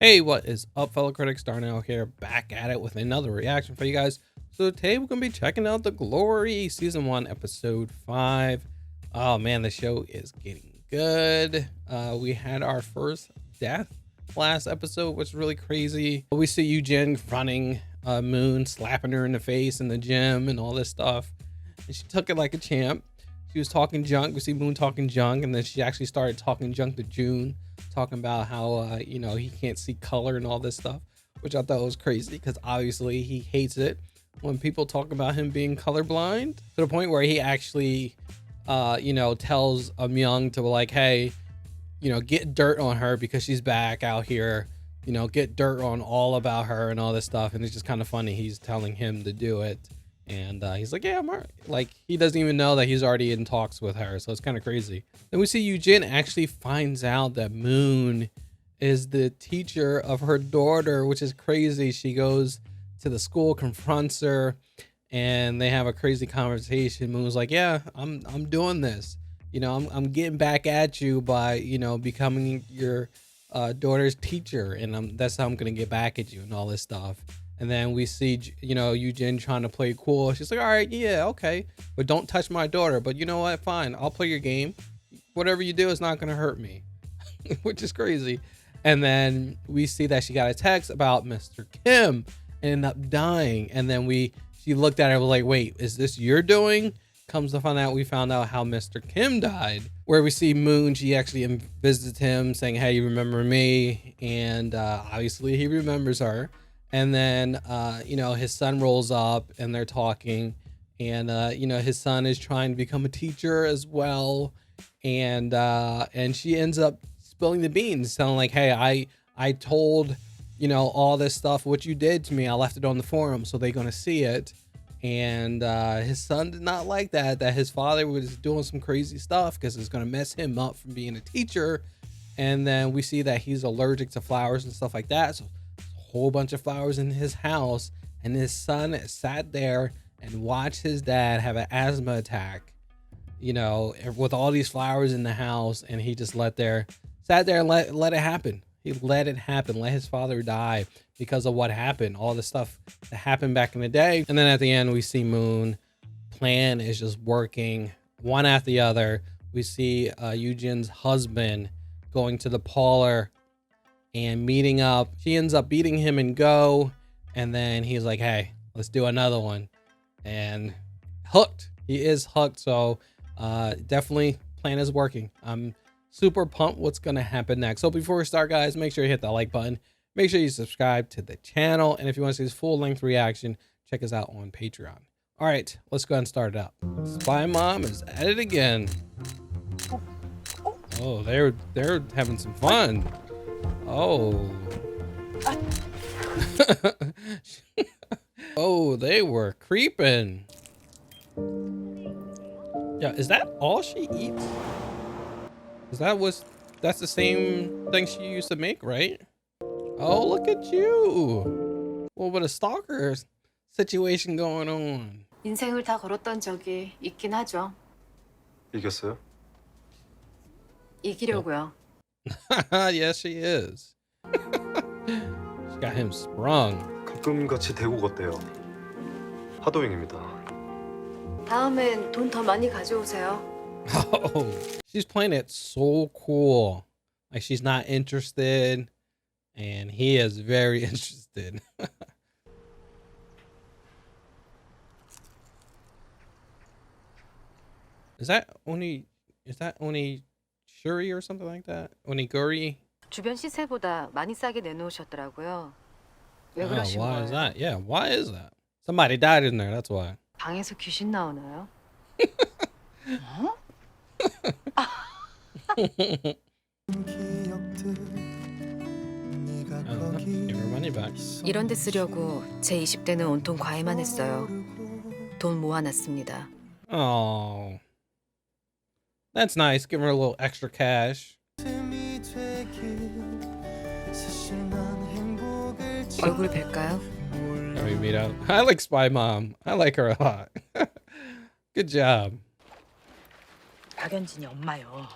Hey, what is up, fellow critics? Darnell here, back at it with another reaction for you guys. So today we're gonna be checking out The Glory season 1 episode 5. Oh man, the show is getting good. We had our first death last episode, which is really crazy. We see Yeon-jin confronting Moon, slapping her in the face in the gym and all this stuff, and she took it like a champ. She was talking junk. We see Moon talking junk, and then she actually started talking junk to June, talking about how he can't see color and all this stuff, which I thought was crazy because obviously he hates it when people talk about him being colorblind, to the point where he actually tells Myung to, like, hey, get dirt on her because she's back out here, get dirt on all about her and all this stuff. And it's just kind of funny. He's telling him to do it. And he's like, yeah, I'm all right. Like, he doesn't even know that he's already in talks with her. So it's kind of crazy. Then we see Yeon-jin actually finds out that Moon is the teacher of her daughter, which is crazy. She goes to the school, confronts her, and they have a crazy conversation. Moon's like, yeah, I'm doing this. I'm getting back at you by, becoming your daughter's teacher. And that's how I'm going to get back at you and all this stuff. And then we see, Yeon-jin trying to play cool. She's like, all right, yeah, okay, but don't touch my daughter. But you know what? Fine, I'll play your game. Whatever you do is not going to hurt me, which is crazy. And then we see that she got a text about Mr. Kim and ended up dying. And then she looked at her and was like, wait, is this your doing? Comes to find out, we found out how Mr. Kim died, where we see Moon, she actually visits him saying, hey, you remember me? And obviously he remembers her. And then, his son rolls up and they're talking, and, his son is trying to become a teacher as well. And she ends up spilling the beans, telling, like, hey, I told, all this stuff, what you did to me. I left it on the forum, so they're going to see it. And his son did not like that his father was doing some crazy stuff because it's going to mess him up from being a teacher. And then we see that he's allergic to flowers and stuff like that. So whole bunch of flowers in his house, and his son sat there and watched his dad have an asthma attack, with all these flowers in the house, and he just sat there and let it happen. He let it happen, let his father die because of what happened, all the stuff that happened back in the day. And then at the end, we see Moon plan is just working one after the other. We see Yeon-jin's husband going to the parlor and meeting up. She ends up beating him and go, and then he's like, hey, let's do another one. And hooked. He is hooked. So definitely plan is working. I'm super pumped what's gonna happen next. So before we start, guys, make sure you hit that like button, make sure you subscribe to the channel, and if you want to see this full-length reaction, check us out on Patreon. All right, let's go ahead and start it up. Spy Mom is at it again. Oh, they're having some fun. Oh. Oh, they were creeping. Yeah, is that all she eats? That's the same thing she used to make, right? Oh, look at you. A little bit of stalker situation going on. 인생을 다 걸었던 적이 있긴 하죠. 이겼어요? 이기려고요. Yes, she is. She got him sprung. 가끔 같이 대구 걷대요. 하도영입니다. 다음엔 돈 더 많이 가져오세요. Oh, she's playing it so cool. Like, she's not interested, and he is very interested. Is that only Shuri or something like that? Oniguri? 주변 시세보다 많이 싸게 내놓으셨더라고요. 왜 Oh, 그러신 why is 거예요? that? Yeah, why is that? Somebody died in there, that's why. 방에서 귀신 나오나요? Give her money back. 이런 데 쓰려고 제 20대는 온통 과외만 했어요. 돈 모아놨습니다. Oh, that's nice. Give her a little extra cash. 얼굴 뵐까요? Can we meet up? I like Spy Mom. I like her a lot. Good job. 박연진이 엄마요.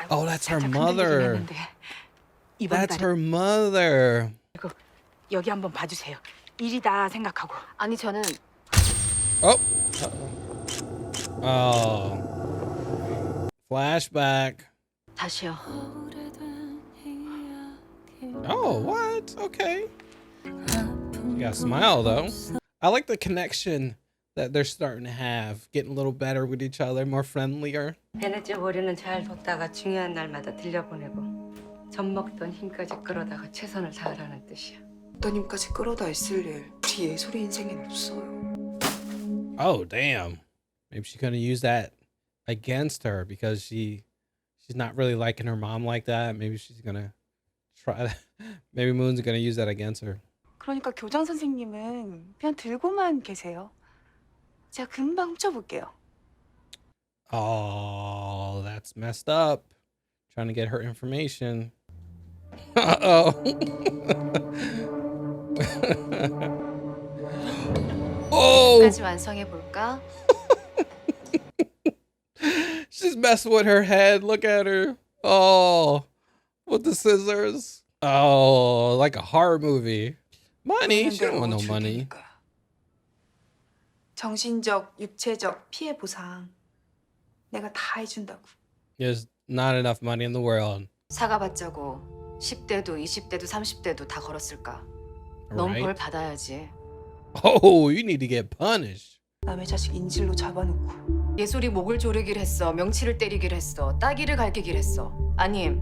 Oh, that's her mother. 이번 That's 달에 her mother. 여기 한번 봐주세요. 일이다 생각하고. 아니 저는 Oh. Oh. Flashback. 다시요. Oh, what? Okay. You got a smile though. I like the connection that they're starting to have, getting a little better with each other, more friendlier. 베네찌 머리는 잘 뒀다가 중요한 날마다 들려보내고 젖 먹던 힘까지 끌어다가 최선을 다하라는 뜻이야. 어떤 힘까지 끌어다 있을 일 우리 예솔이 인생엔 없어요. Oh, damn. Maybe she couldn't use that against her because she's not really liking her mom like that. Maybe she's gonna try that. Maybe Moon's gonna use that against her. 그러니까 교장 선생님은 그냥 들고만 계세요. 제가 금방 훔쳐볼게요. Oh, that's messed up. Trying to get her information. Uh-oh. Oh, 끝까지 완성해 볼까? she's messing with her head. Look at her. Oh, with the scissors. Oh, like a horror movie. Money? She don't want no money. 정신적, 육체적 피해 보상 내가 다 해준다고. There's not enough money in the world. 사과받자고 10대도 20대도 30대도 다 걸었을까? 넌 벌 Right? 받아야지. Oh, you need to get punished. 남의 자식 인질로 잡아놓고 예솔이 목을 조르길 했어. 명치를 때리길 했어. 따귀를 갈기길 했어. 아님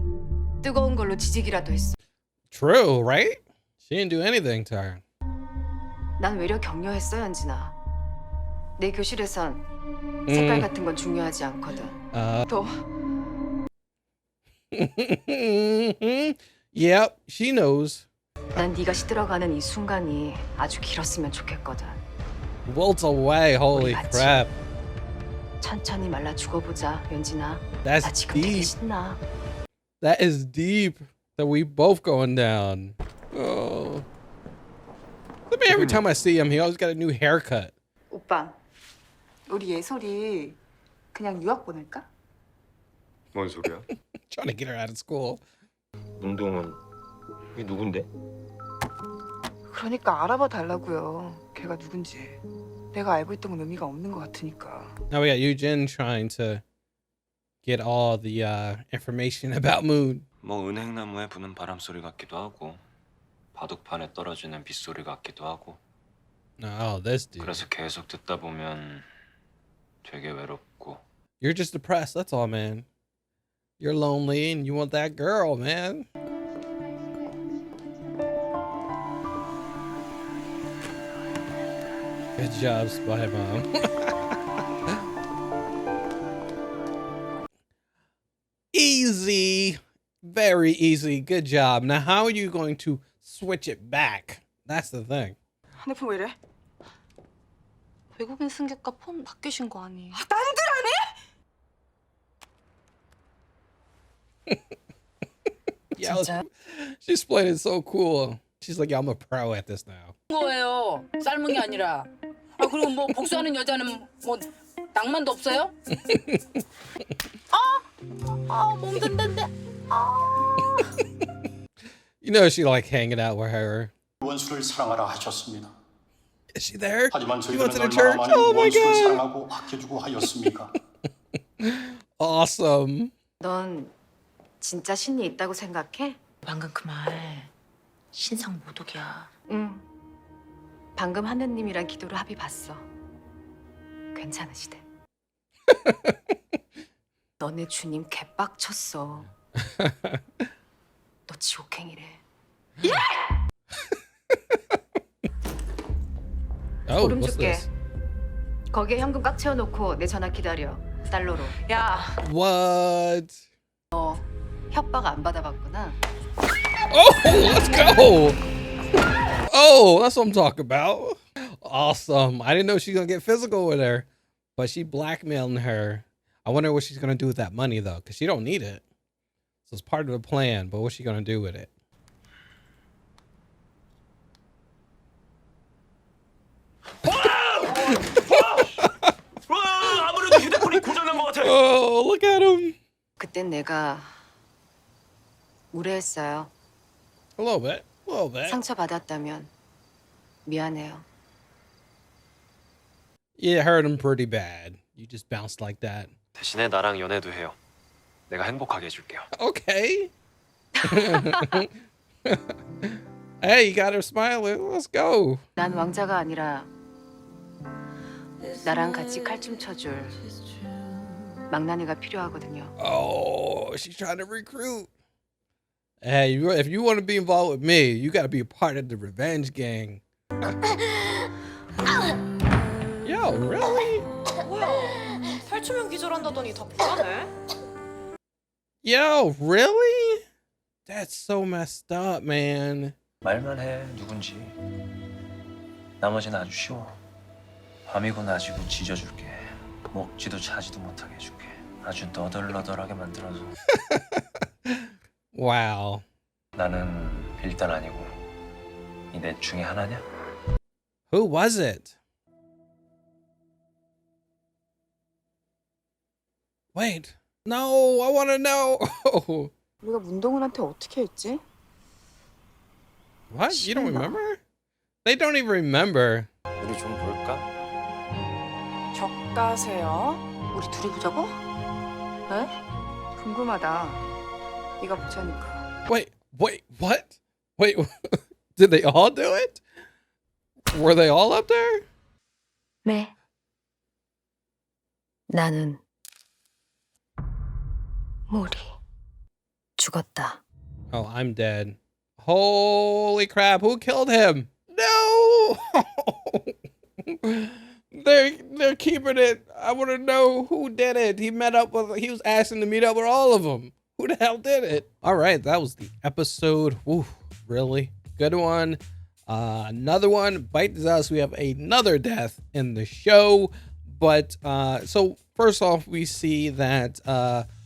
뜨거운 걸로 지지기라도 했어. True, right? She didn't do anything to her. 난 외려 격려했어, 연진아. 내 교실에선 색깔 같은 건 중요하지 않거든. 또 Yep, she knows. 난 네가 시들어가는 이 순간이 아주 길었으면 좋겠거든. Wilts away, holy 맞지? crap. 천천히 말라 죽어보자, 연진아. 나 That's 지금 되게 deep. 신나. That is deep. That we both going down. Oh. I mean, every time I see him, he always got a new haircut. 오빠 우리 예솔이 그냥 유학 보낼까? 뭔 소리야? Trying to get her out of school. 운동은 이게 누군데? 그러니까 알아봐 달라고요. 걔가 누군지. 내가 알고 있던 건 의미가 없는 것 같으니까. Now we got Yeon-jin trying to get all the information about Moon. 뭐 은행나무에 부는 바람소리 같기도 하고 바둑판에 떨어지는 빗소리 같기도 하고 Oh, this dude. 그래서 계속 듣다 보면 되게 외롭고 You're just depressed. That's all, man. You're lonely and you want that girl, man. Good job, Spy Mom. Easy. Very easy. Good job. Now, how are you going to switch it back? That's the thing. 핸드폰 왜 이래? 외국인 승객과 폰 바뀌신 거 아니에요? 남들 안 해? Yeah, 진짜요? she's playing it so cool. She's like, yeah, I'm a pro at this now. 거예요. 삶은 게 아니라. 아 그리고 뭐 복수하는 여자는 뭐 낭만도 없어요? 몸 든든데. You know, she like hanging out with her. 원수를 사랑하라 하셨습니다. Is she there? 하지만 You went to 저희들은 the 얼마나 church? 많은 Oh my 원수를 god. 사랑하고 아껴주고 하였습니까? Awesome. 넌 진짜 신이 있다고 생각해? 방금 그 말 신상 모독이야. 응. 방금 하느님이랑 기도를 합의 봤어. 괜찮으시대. 너네 주님 개빡쳤어. 너 지옥행이래. Oh, 보름 what's 줄게. this? 거기에 현금 꽉 채워놓고 내 전화 기다려. 달러로. 야, What? 협박 안 받아봤구나. Oh, let's go. Oh, that's what I'm talking about. Awesome. I didn't know she was going to get physical with her, but she blackmailing her. I wonder what she's going to do with that money, though, because she don't need it. So it's part of the plan, but what's she going to do with it? 와 아무래도 휴대폰이 고장난 것 같아. Oh, look at him. 그땐 내가 무례했어요. A little bit. A little bit. 상처받았다면 미안해요. Yeah, it hurt him pretty bad. You just bounced like that. 대신에 나랑 연애도 해요. 내가 행복하게 해줄게요. Okay. Hey, you got her smiling. Let's go. 난 왕자가 아니라 나랑 같이 칼춤 쳐줄 망나니가 필요하거든요. Oh, she's trying to recruit. Hey, if you want to be involved with me, you got to be a part of the revenge gang. Yo, really? 뭐야? 탈출면 기절한다더니 다 불안해? Yo, really? That's so messed up, man. 말만 해, 누군지. 나머지는 아주 쉬워. 밤이고 낮이고 짖어줄게. 먹지도 자지도 못하게 해줄게. 아주 너덜너덜하게 만들어서. Wow. 나는 일단 아니고 이 넷 중에 하나냐? Who was it? Wait. No, I want to know. 우리가 문동은한테 어떻게 했지? What? You don't remember? They don't even remember. 우리 좀 볼까? 격가세요? 우리 둘이 보자고? 궁금하다. 네가 보자니까. Wait, what? Wait, did they all do it? Were they all up there? 네. 나는 몰이 죽었다. Oh, I'm dead. Holy crap, who killed him? No! They're keeping it. I want to know who did it. He was asking to meet up with all of them. Who the hell did it? All right, that was the episode. Woo, really good one. Another one, bite the dust. We have another death in the show. But so first off, we see that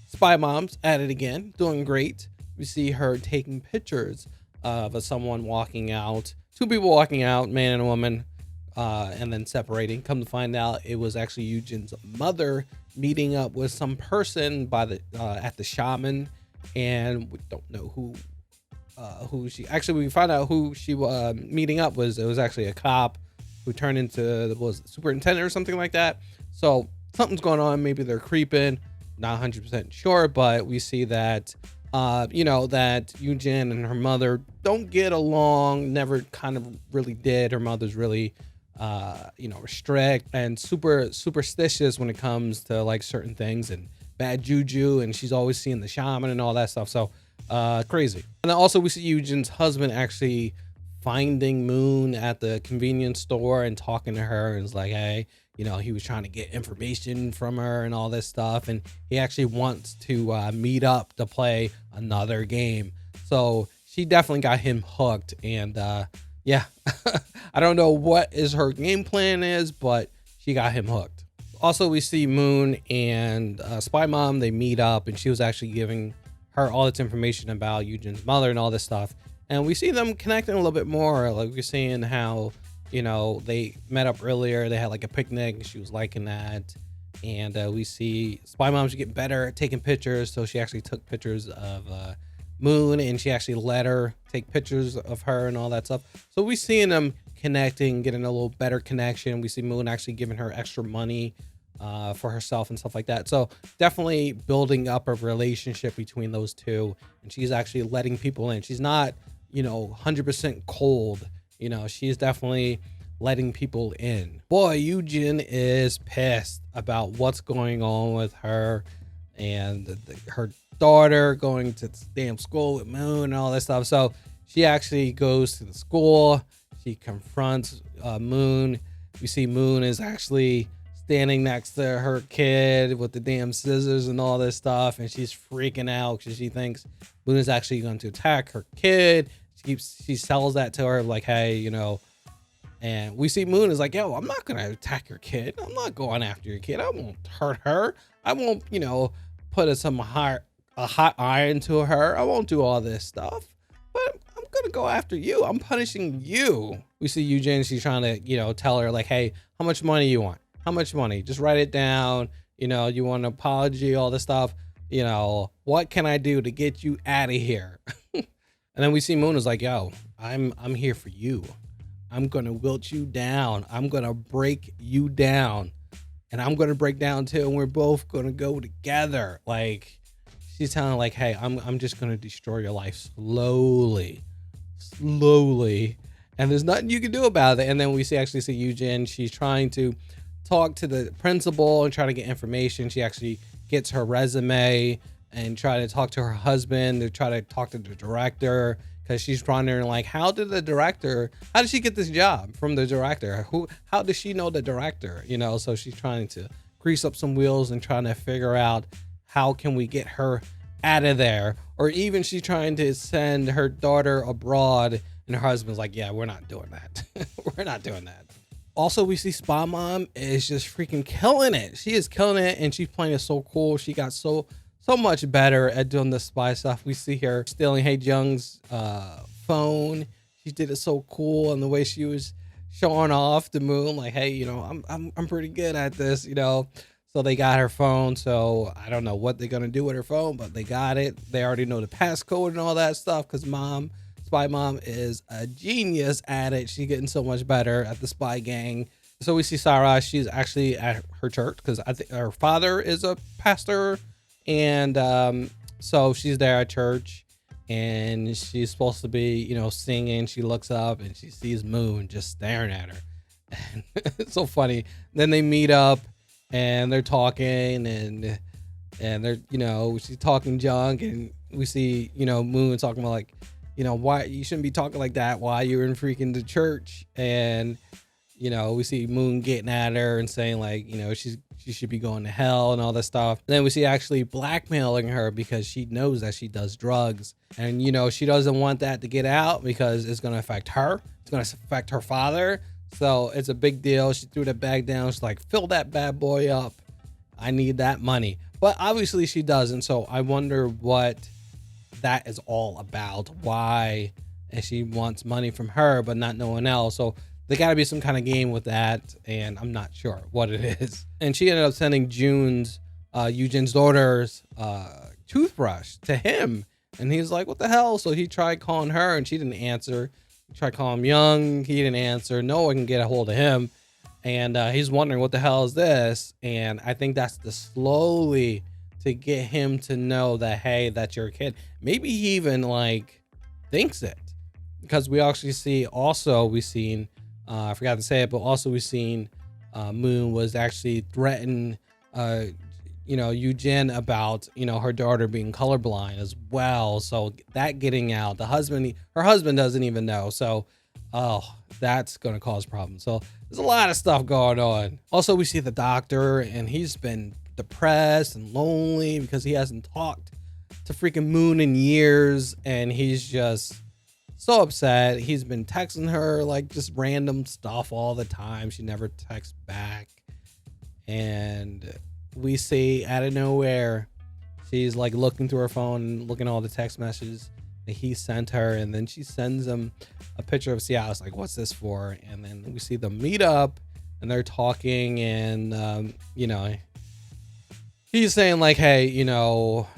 Spy Mom's at it again, doing great. We see her taking pictures of someone walking out, two people walking out, man and a woman, and then separating. Come to find out, it was actually Yeon-jin's mother meeting up with some person by the at the shaman, and we don't know who she. Actually, we find out who she was meeting up was. It was actually a cop who turned into was superintendent or something like that. So something's going on. Maybe they're creeping. Not 100% sure, but we see that that Yeon-jin and her mother don't get along. Never kind of really did. Her mother's really strict and super superstitious when it comes to like certain things and bad juju, and she's always seeing the shaman and all that stuff. So crazy. And then also we see Yeon-jin's husband actually finding Moon at the convenience store and talking to her, and it's like, hey, he was trying to get information from her and all this stuff, and he actually wants to meet up to play another game. So she definitely got him hooked, and yeah, I don't know what her game plan is, but she got him hooked. Also, we see Moon and Spy Mom, they meet up, and she was actually giving her all this information about Yeon-jin's mother and all this stuff. And we see them connecting a little bit more. Like we're seeing how, they met up earlier. They had like a picnic, and she was liking that. And we see Spy Mom, she's getting better at taking pictures. So she actually took pictures of Moon, and she actually let her take pictures of her and all that stuff. So we seeing them connecting, getting a little better connection. We see Moon actually giving her extra money for herself and stuff like that. So definitely building up a relationship between those two. And she's actually letting people in. She's not, 100% cold. She's definitely letting people in. Boy, Yeon-jin is pissed about what's going on with her and her daughter going to damn school with Moon and all this stuff. So she actually goes to the school. She confronts Moon. We see Moon is actually standing next to her kid with the damn scissors and all this stuff, and she's freaking out because she thinks Moon is actually going to attack her kid. She sells that to her like, hey, and we see Moon is like, yo, I'm not gonna attack your kid. I'm not going after your kid. I won't hurt her. I won't, put a hot iron to her. I won't do all this stuff. But I'm gonna go after you. I'm punishing you. We see Yeon-jin, she's trying to, tell her like, hey, how much money you want? How much money? Just write it down. You want an apology, all this stuff. What can I do to get you out of here? And then we see Moon is like, yo, I'm here for you. I'm gonna wilt you down. I'm gonna break you down. And I'm gonna break down too, and we're both gonna go together. Like, she's telling like, hey, I'm just gonna destroy your life slowly. And there's nothing you can do about it. And then we actually see Yeon-jin. She's trying to talk to the principal and try to get information. She actually gets her resume and try to talk to her husband, to try to talk to the director, because she's wondering like, how did she get this job from the director? How does she know the director? You know, so she's trying to grease up some wheels and trying to figure out how can we get her out of there. Or even she's trying to send her daughter abroad, and her husband's like, yeah, we're not doing that. We're not doing that. Also, we see Spy Mom is just freaking killing it. She is killing it, and she's playing it so cool. She got so much better at doing the spy stuff. We see her stealing Ha Do-yeong's phone. She did it so cool, and the way she was showing off the Moon, like, hey, you know, I'm pretty good at this, you know. So they got her phone. So I don't know what they're gonna do with her phone, but they got it. They already know the passcode and all that stuff, because Spy Mom is a genius at it. She's getting so much better at the spy gang. So we see Sarah. She's actually at her church because I think her father is a pastor. And so she's there at church, and she's supposed to be, you know, singing. She looks up and she sees Moon just staring at her. And it's so funny. Then they meet up and they're talking, and they're, you know, she's talking junk, and we see, you know, Moon talking about like, you know, why you shouldn't be talking like that while you're in freaking the church. And, you know, we see Moon getting at her and saying like, you know, she should be going to hell and all that stuff. And then we see actually blackmailing her because she knows that she does drugs. And, you know, she doesn't want that to get out because it's going to affect her. It's going to affect her father. So it's a big deal. She threw the bag down. She's like, fill that bad boy up. I need that money. But obviously she doesn't. So I wonder what that is all about. Why? And she wants money from her, but not no one else. So there got to be some kind of game with that, and I'm not sure what it is. And she ended up sending Eugen's daughter's toothbrush to him, and he's like, what the hell? So he tried calling her, and she didn't answer. He tried calling him Young, he didn't answer. No one can get a hold of him, and he's wondering what the hell is this. And I think that's the slowly to get him to know that, hey, that's your kid. Maybe he even like thinks it, because we actually see we've seen I forgot to say it, but also we've seen Moon was actually threatened, you know, Yeon-jin about, you know, her daughter being colorblind as well. So that getting out, her husband doesn't even know. So, that's going to cause problems. So there's a lot of stuff going on. Also, we see the doctor, and he's been depressed and lonely because he hasn't talked to freaking Moon in years, and he's just so upset. He's been texting her like just random stuff all the time. She never texts back. And we see out of nowhere, she's like looking through her phone and looking at all the text messages that he sent her. And then she sends him a picture of Seattle. It's like, what's this for? And then we see them meet up and they're talking. And, you know, he's saying like, hey, you know,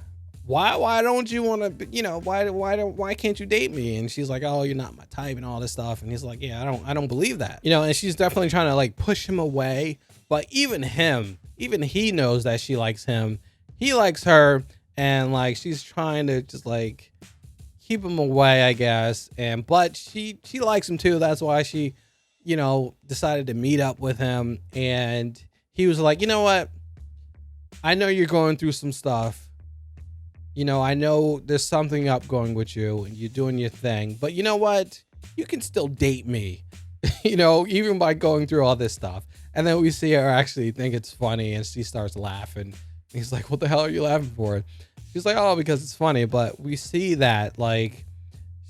why don't you want to, you know, why can't you date me? And she's like, oh, you're not my type and all this stuff. And he's like, yeah, I don't believe that, you know. And she's definitely trying to like push him away. But even he knows that she likes him. He likes her, and like she's trying to just like keep him away, I guess. But she likes him too. That's why she, you know, decided to meet up with him. And he was like, you know what? I know you're going through some stuff. You know, I know there's something up going with you and you're doing your thing, but you know what? You can still date me, you know, even by going through all this stuff. And then we see her actually think it's funny, and she starts laughing. He's like, what the hell are you laughing for? She's like, oh, because it's funny. But we see that like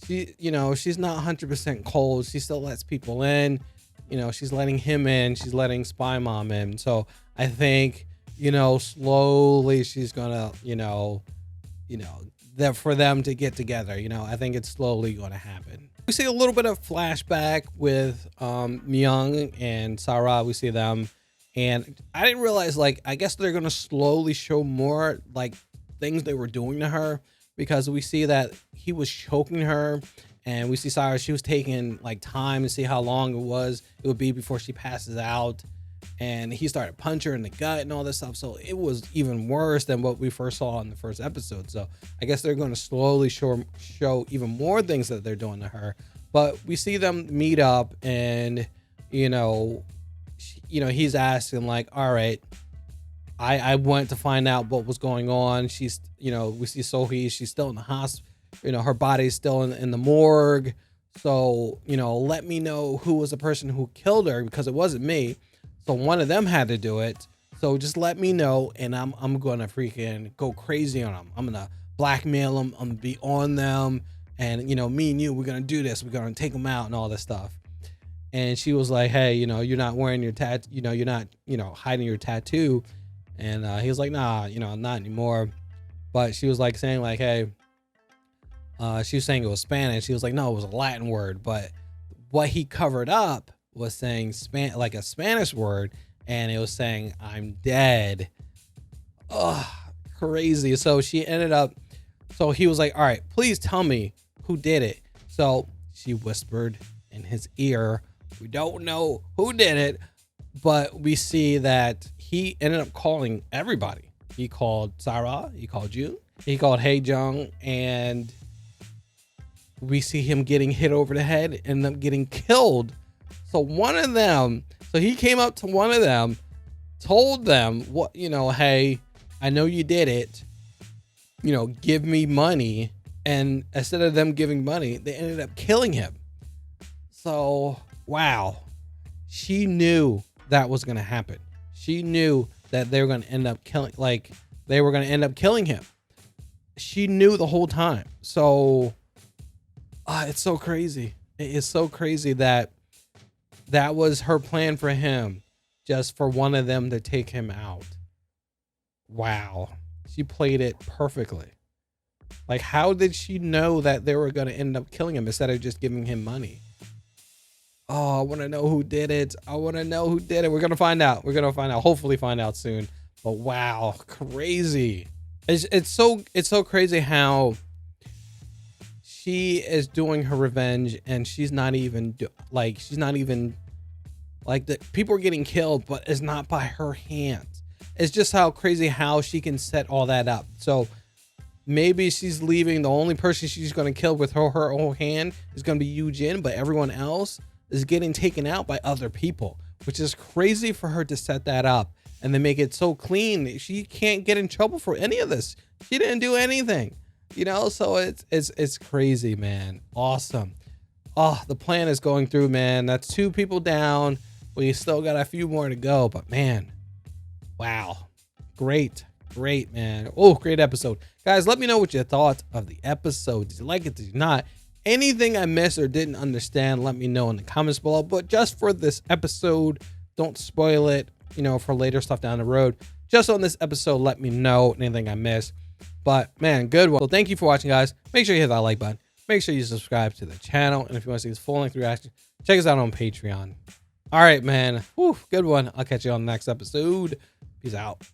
she, you know, she's not 100% cold. She still lets people in, you know, she's letting him in. She's letting Spy Mom in. So I think, you know, slowly she's gonna, you know, that for them to get together, you know, I think it's slowly going to happen. We see a little bit of flashback with Myung and Sarah. We see them, and I didn't realize, like, I guess they're going to slowly show more like things they were doing to her. because we see that he was choking her, and we see Sarah, she was taking like time to see how long it would be before she passes out, and he started punching her in the gut and all this stuff. So it was even worse than what we first saw in the first episode. So I guess they're going to slowly show even more things that they're doing to her. But we see them meet up, and he's asking like, all right, I went to find out what was going on. She's, we see Sohee, she's still in the hospital, her body's still in the morgue. So, let me know who was the person who killed her, because it wasn't me. So one of them had to do it. So just let me know, and I'm gonna freaking go crazy on them. I'm gonna blackmail them. I'm gonna be on them, and me and you, we're gonna do this. We're gonna take them out and all this stuff. And she was like, hey, you're not wearing your tattoo. You're not, hiding your tattoo. And he was like, nah, not anymore. But she was like saying like, hey, she was saying it was Spanish. She was like, no, it was a Latin word. But what he covered up was saying like a Spanish word, and it was saying I'm dead. Ugh, crazy. So she ended up, so he was like, all right, please tell me who did it. So she whispered in his ear, we don't know who did it, but we see that he ended up calling everybody. He called Sarah, he called June, he called Ha-do-yeong, and we see him getting hit over the head and them getting killed. So one of them, so he came up to one of them, told them what, hey, I know you did it, give me money. And instead of them giving money, they ended up killing him. So, wow. She knew that was going to happen. She knew that they were going to end up killing him. She knew the whole time. So, it's so crazy. It is so crazy that was her plan for him, just for one of them to take him out. Wow. She played it perfectly. Like, how did she know that they were going to end up killing him instead of just giving him money? Oh, I want to know who did it. We're going to find out. Hopefully find out soon. But wow, crazy. It's so crazy how she is doing her revenge, and she's not even like the people are getting killed, but it's not by her hands. It's just how crazy how she can set all that up. So maybe she's leaving, the only person she's going to kill with her own hand is going to be Yeon-jin, but everyone else is getting taken out by other people, which is crazy for her to set that up and then make it so clean. She can't get in trouble for any of this. She didn't do anything, so it's crazy, man. Awesome. Oh, the plan is going through, man. That's 2 people down. We still got a few more to go, but man, wow. Great, man. Oh, great episode. Guys, let me know what your thoughts of the episode. Did you like it? Did you not? Anything I missed or didn't understand, let me know in the comments below. But just for this episode, don't spoil it, for later stuff down the road. Just on this episode, let me know anything I missed. But man, good one. So thank you for watching, guys. Make sure you hit that like button. Make sure you subscribe to the channel. And if you want to see this full-length reaction, check us out on Patreon. All right, man. Whew, good one. I'll catch you on the next episode. Peace out.